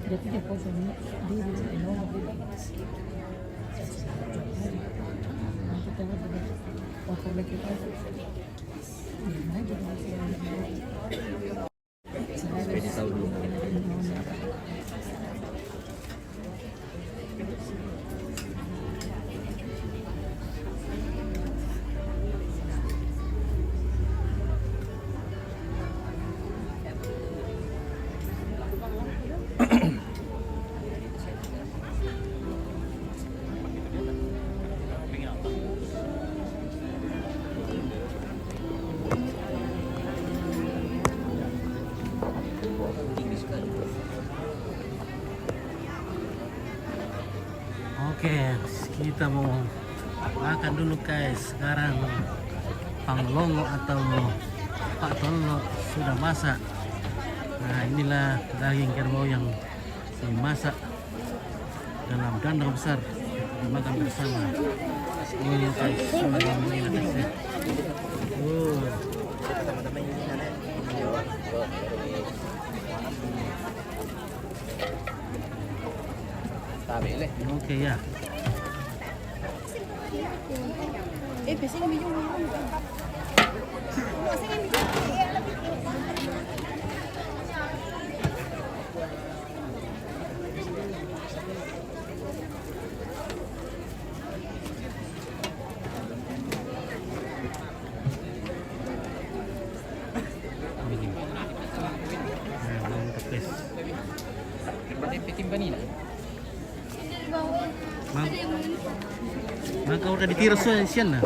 Jadi dia foto dia di nomor dia. Nanti kita foto lagi aja. Nah, jadi Sepeda tahu dulu. Oke, kita mau makan dulu guys. Sekarang panglongo atau pak tolo sudah masak. Nah, inilah daging kerbau yang dimasak dalam dandang besar dimakan bersama. Ini guys, ini guys ya. Oke ya. biasanya minum. Maka udah ditiru sian nah.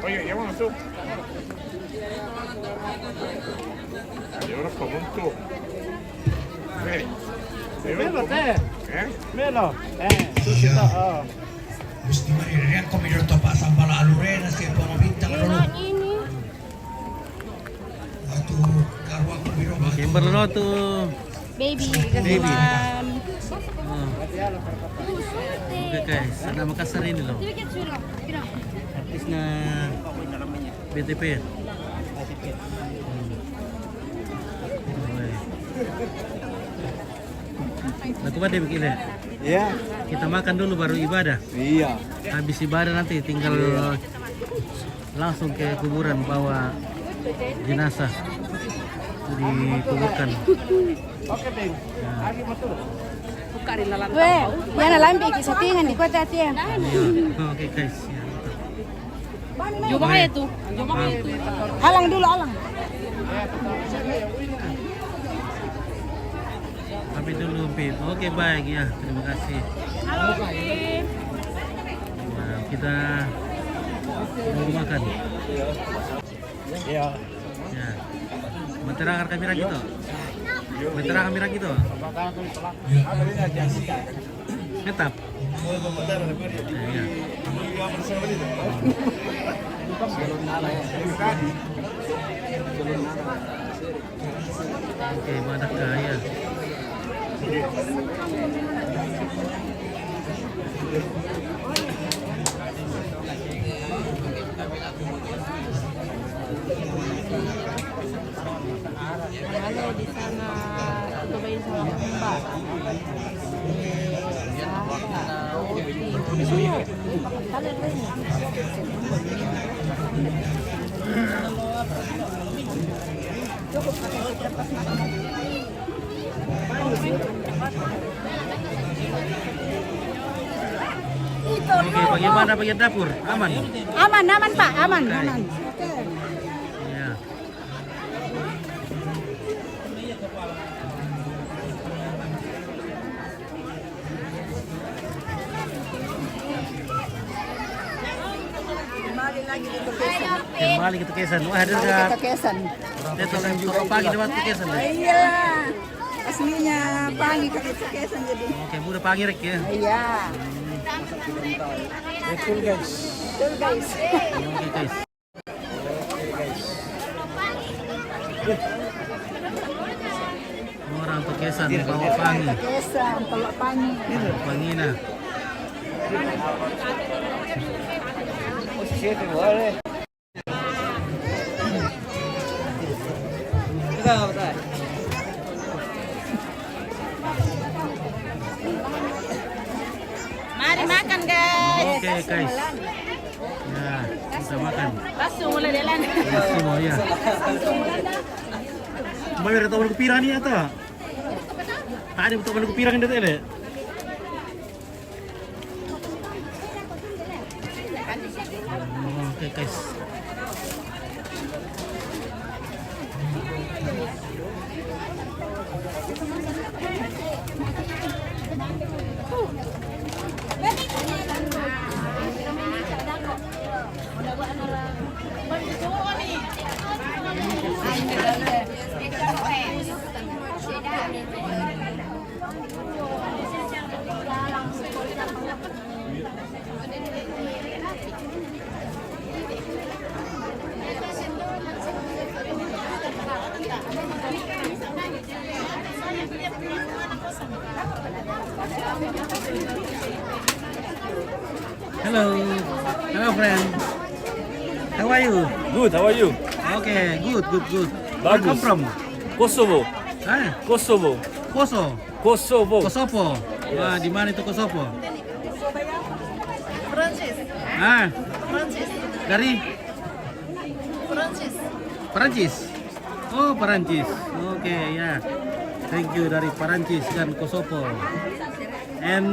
Oye, ya masuk. Y ahora pregunto. Melo teh. ¿Eh? Melo. Sushi to. Oh. Gusti Maria kami dito pa sa Alurena si pamabintang dulu. Atu karwa ko biro ba. Kimber lo tuh. Baby, Baby. kasihan. Oke guys, ada Makassar ini loh. Artisnya BTP ya. Lagu pada begini. Iya. Kita makan dulu baru ibadah. Iya. Habis ibadah nanti tinggal langsung ke kuburan bawa jenazah dikuburkan. Oke, Bing. Lagi masuk. Weh, yana lambi kisah tinggal di kota tiang. Oke guys. Coba kayak tuh. Coba kayak tuh. Halang dulu, halang. Tapi dulu Pip. Oke baik ya, terima kasih. Halo Pip. Nah, kita mau makan. Iya. Ya. Menterang kamera gitu. Menterang kamera gitu. Tetap. Ya. Oke, mana kaya. Halo di sana, cobain sama Mbak. Oke, bagaimana bagian dapur? Aman? Aman, aman Pak, aman, Oke. aman. Ya. Kembali ke Tukesan. Wah, ada enggak? Kesan. Toko pagi lewat Tukesan. Iya, aslinya pagi ke kesan jadi. Oke, udah pagi rek ya. Iya. Betul, guys. Betul guys. Oke, guys. Orang Tukesan bawa pangi. Kesan, telok pangi. Pangina. Siete, boleh. Kita apa? Oke guys. Ya, kita makan. Langsung mulai jalan. Semua ya. Bayar tahu pirang ni atau? Tadi betul balik pirang ini tadi. Oke guys. Hello, hello friend. How are you? Good, how are you? Okay, good. Where Bagus. come from? Kosovo. Ah, Kosovo. Kosovo. Kosovo. Wah, di mana itu Kosovo? Prancis. Ah, Prancis. dari Prancis. Perancis. Oh, Perancis. Oke, ya. Thank you dari Perancis dan Kosovo. And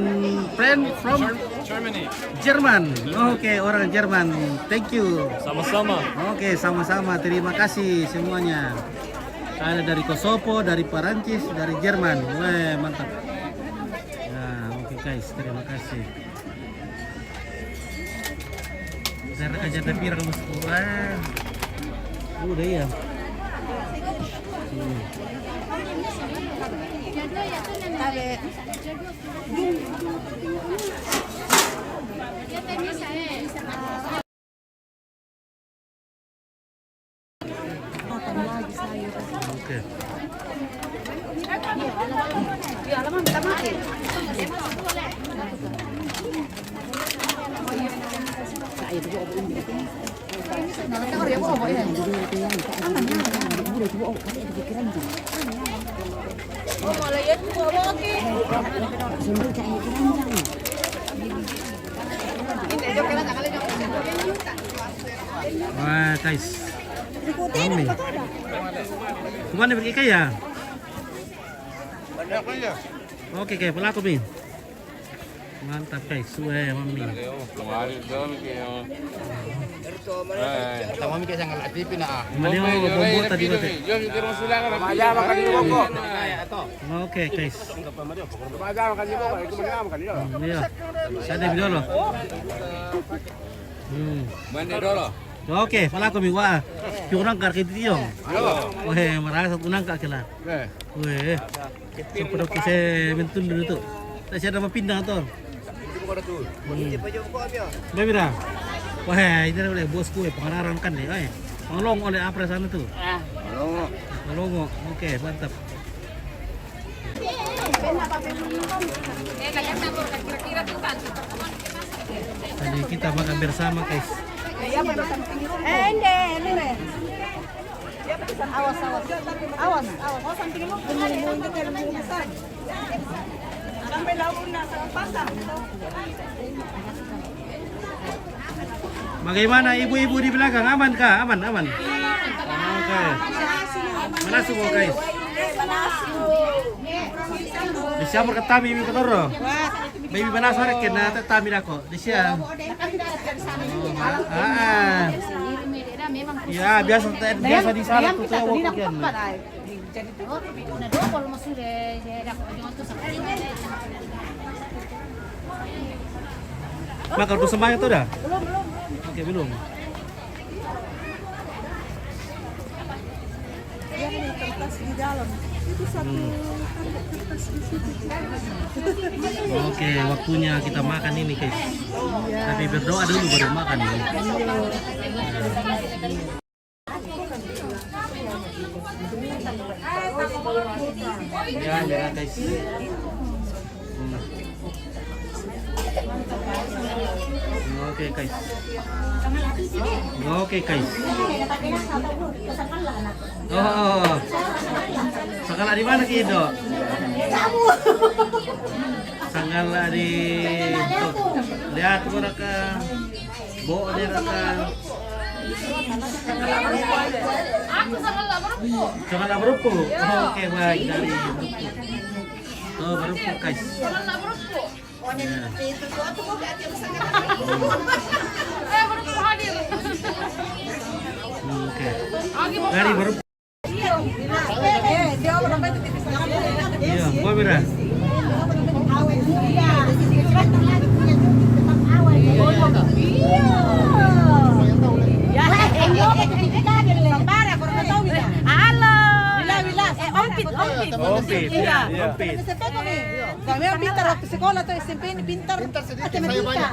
friend from Germany. Jerman. Oke, orang Jerman. Thank you. Sama-sama. Oke, sama-sama. Terima kasih semuanya. Ada dari Kosovo, dari Perancis, dari Jerman. Wah, mantap. Nah, oke guys, terima kasih. Saya aja ada pirang mas. Wah. Udah ya. Oke. Wah, guys. Mami. Kemana pergi kaya? Oke, kayak pelaku nih. Mantap guys, wah mami. Tama mi kaya sang latipin na. Mali mo bombo tadi bate. Maya makan di boko. Oke guys. Maya makan di boko. Ito man makan di boko. Iya. Sada video lo. Mana dulu? Oke, pelaku nih wah. Kurang kar kita tiong. Wah, merasa unang kak kila. Wah. Seperti saya mentun dulu tuh. Saya ada mau pindah tuh. Bebira. Wah, ini oleh bosku pengarang kan deh. Tolong oleh apres sana tuh. Tolong. Oke, mantap. Tadi kita makan bersama guys. Awas. Bagaimana ibu-ibu di belakang? Aman kah? Aman. Oke. Mana semua guys? Disiapa ketami mi ketoro? Baby banasar kena tetami dako. Disiap. Ya biasa di sana tuh tahu kan. Mak kartu semuanya tuh dah? Belum. Oke, belum. Dia punya kertas di dalam. Itu satu kertas di situ. Oke, waktunya kita makan ini guys. Tapi berdoa dulu baru makan ini. Ya guys. Oke guys. Oh. Sekolah di mana Kido? Tanggal di lihat mereka bawa mereka jangan berupu. Oke baik dari berupu. Oh berupu guys. Oke. Dari berupu. Iya, kau berapa? Ompit. Kami ang pintar waktu sekolah tuh SMP ini pintar. Matematika.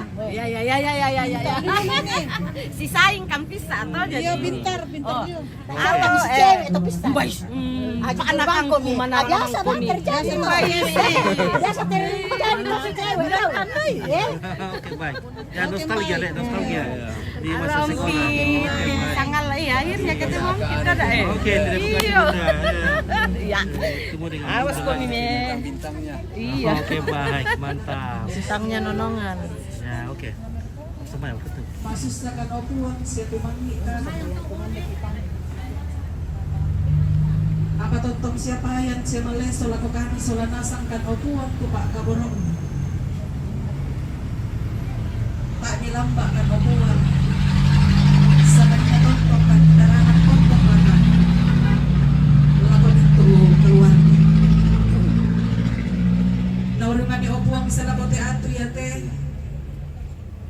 Si Saing kampisa atau jadi. Iya pintar dia. Atau si cewek itu bisa. Anak angku mana Biasa bang kerja semua. Biasa terjadi si cewek. Oke baik. Ya nostalgia deh, nostalgia di masa sekolah. Tanggal ya akhirnya ketemu kita dah. Oke, Iya. Ketemu dengan Awas kok ini. Iya. Oke baik, mantap. Bintangnya nonongan. Ya oke. Sama ya betul. Masus na kanopuan siya tumangitan. Apa tontong siya payan siya maleso lako kami solanasang kanopuan ko pa kaborong. Tak nilamba kanopuan. Sa kanya tontong kagdarangan tontong baka. Lako dito keluar. Nauriman ni opuang sa lakote ato yate.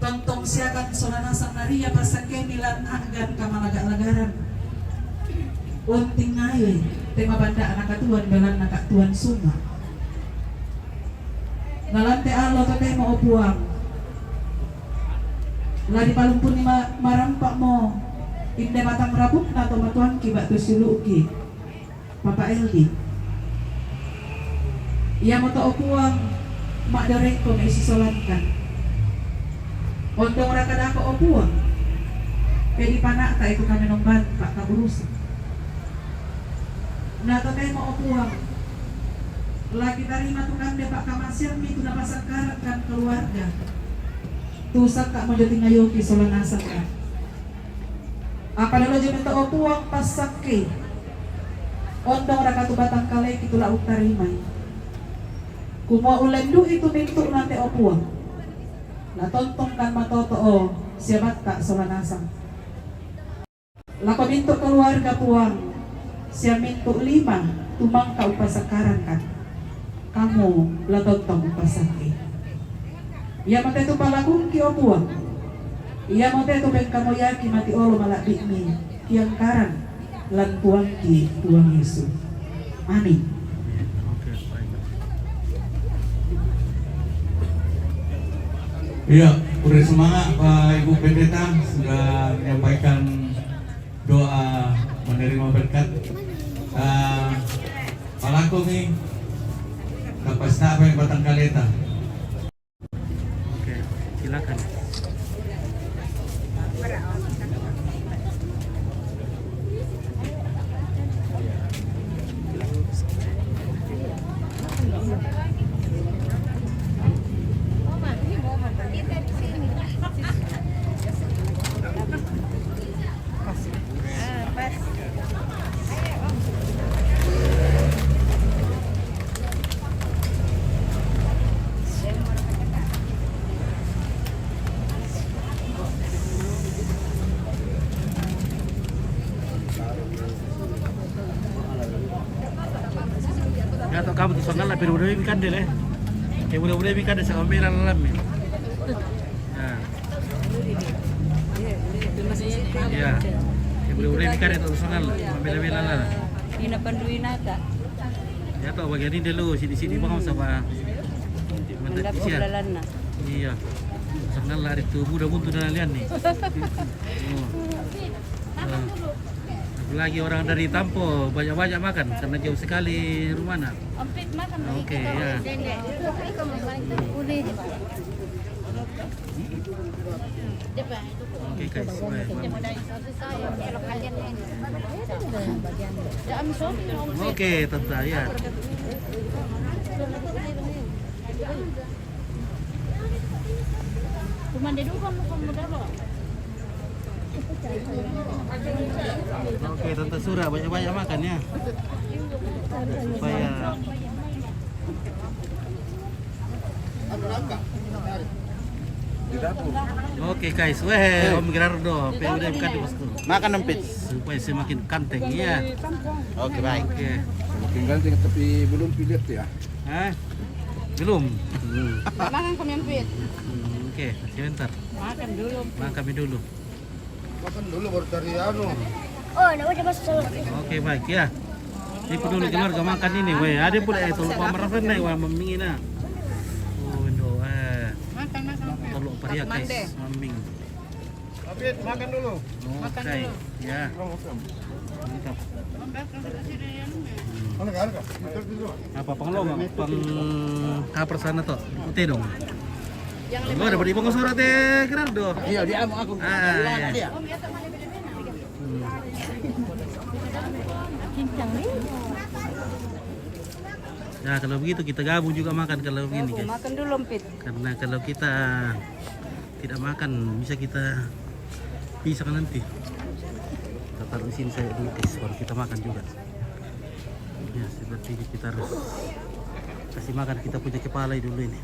Tontong siya kan solanasang naria pasake nilan anggan kamalaga-lagaran. Unting ngayon, tema banda anak katuan belan anak tuan suma. Nalante alo to tema opuang. Ladi palumpun ni marampak mo. Inde matang rabuk na to matuan ki batu siluki. Papa Eldi. Ia mo to opuang mak doreng ko may sisolankan. Ondong rakada ko opuang. Pedi panak ta itu kami nomban pak kaburusa. Nato tayo mo opuang. Lagi tarima tukang de pak kamasir mi tu napasangkaran kan keluarga. Tusak tak mau jadi ngayoki solanasa ka. Apa dalo jud minta opuang pasake. Ondong rakatu batang kalay kitula utarimay. Kumo ulendu itu mintu nante opuang. Natontong kan matotoo siya tak solanasang. Lako mintu keluarga puang siya mintu 5 tumangka upasakaran kan. Kamu latontong upasake. Iya mate tu palakun ki opuang. Iya mate tu ben kamu yaki mati olo malabik mi kiang karan lan puang ki Tuhan Yesus. Amin. Iya, udah semangat Pak Ibu Pendeta sudah menyampaikan doa menerima berkat. Palaku nih, kapas apa yang batang kaleta. Oke, silakan. Ya to kamu tuh sangat lah pero udah ikan deh leh. Kayak udah ikan deh sama merah lalam ya. Nah. Iya. Kayak udah ikan itu sangat lah, merah lah. Pinapanduin nata. Ya to bagian ini dulu sini bang sama Mandap oblalan na. Iya. Sangat lah itu mudah buntu dan lian nih. Lagi orang dari Tampo banyak-banyak makan karena jauh sekali rumahnya. Oke ya. Oke guys. Oke tante ya. Oke, Tante Surah banyak-banyak makan ya. Supaya Oke guys, Om Gerardo, PUD bukan di bosku. Makan empit. Supaya semakin kanteng ya. Oke, baik. Oke. Tinggal tapi belum pilih ya. Hah? Belum. Makan kami empit. Oke, sebentar. Makan dulu. Makan dulu. Makan dulu baru cari anu. Oke baik ya. Ini peduli keluarga makan ini, weh. Ada pula itu lupa merafen nih, wah memingina. Oh, indo, Tolong pariak guys, maming. Apit, makan dulu. Oke, ya. Mantap. Apa pengelong? Kapal sana tuh, putih dong. Oh, dapat di pengurus surat Gerardo. Iya, dia mau aku. Iya. Ya kalau begitu kita gabung juga makan kalau begini guys. Makan dulu empit. Karena kalau kita tidak makan bisa kita pisahkan nanti. Kita taruh di sini saya dulu guys, baru kita makan juga. Ya seperti ini kita harus kasih makan kita punya kepala dulu ini.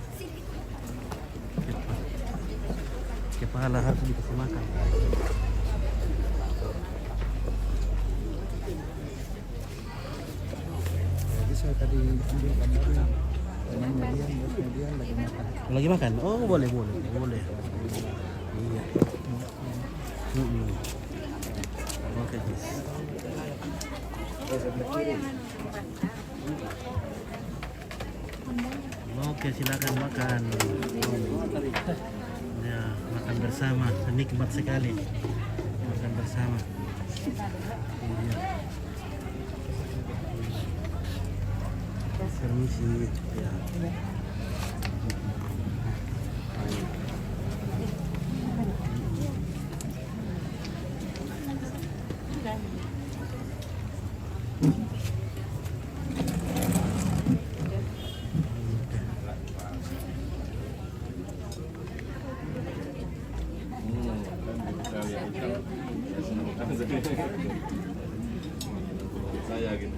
Kepala harus dikasih makan. Saya tadi ambil gambarnya. Kemudian lagi makan. Lagi makan? Oh boleh. Iya. Oke guys. Oke silakan makan. Ya makan bersama, nikmat sekali. Makan bersama. Iya. Permisi ya. Saya gitu.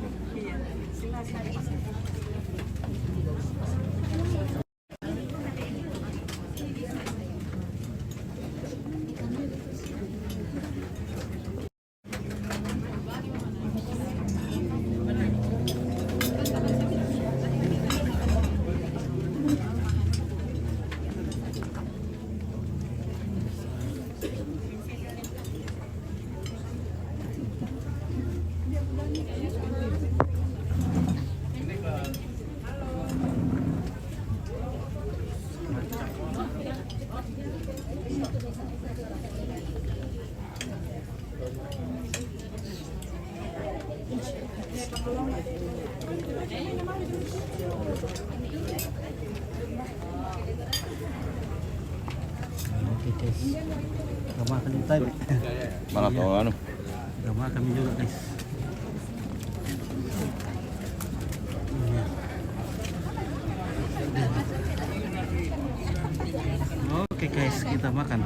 Oke guys, kita makan di tadi. Mana tahu anu? Kita makan juga guys. Oke guys, kita makan.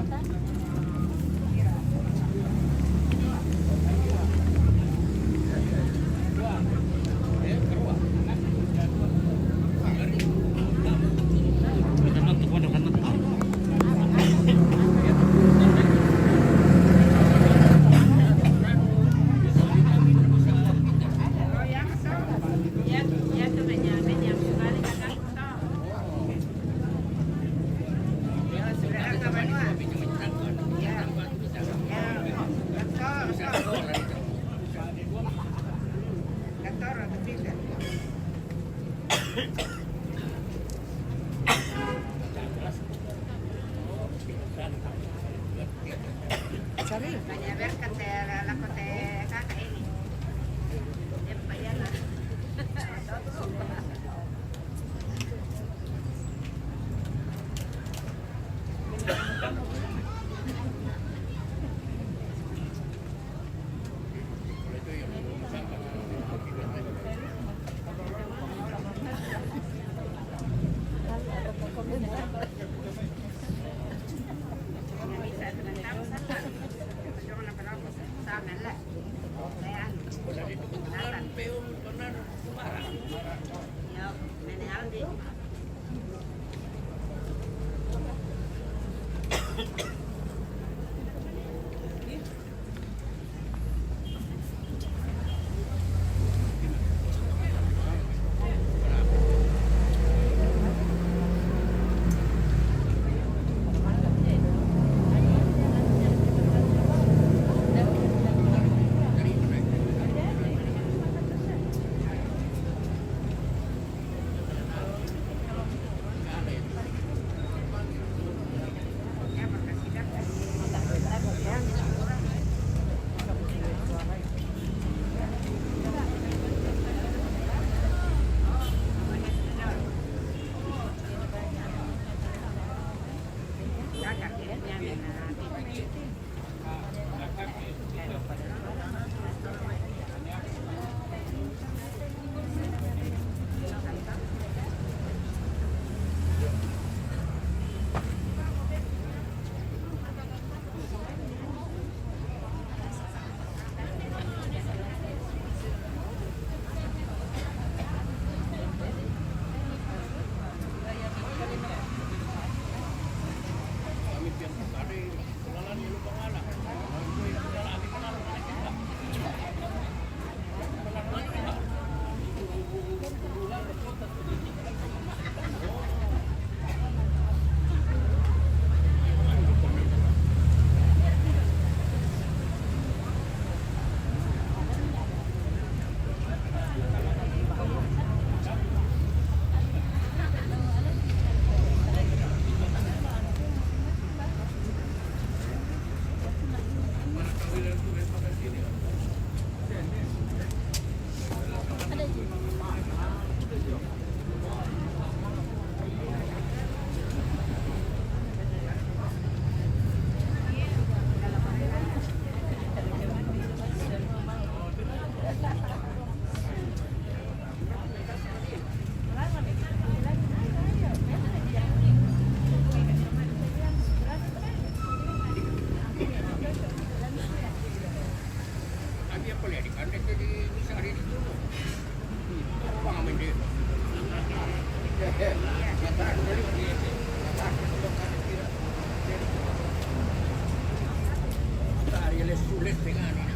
Sulit dengan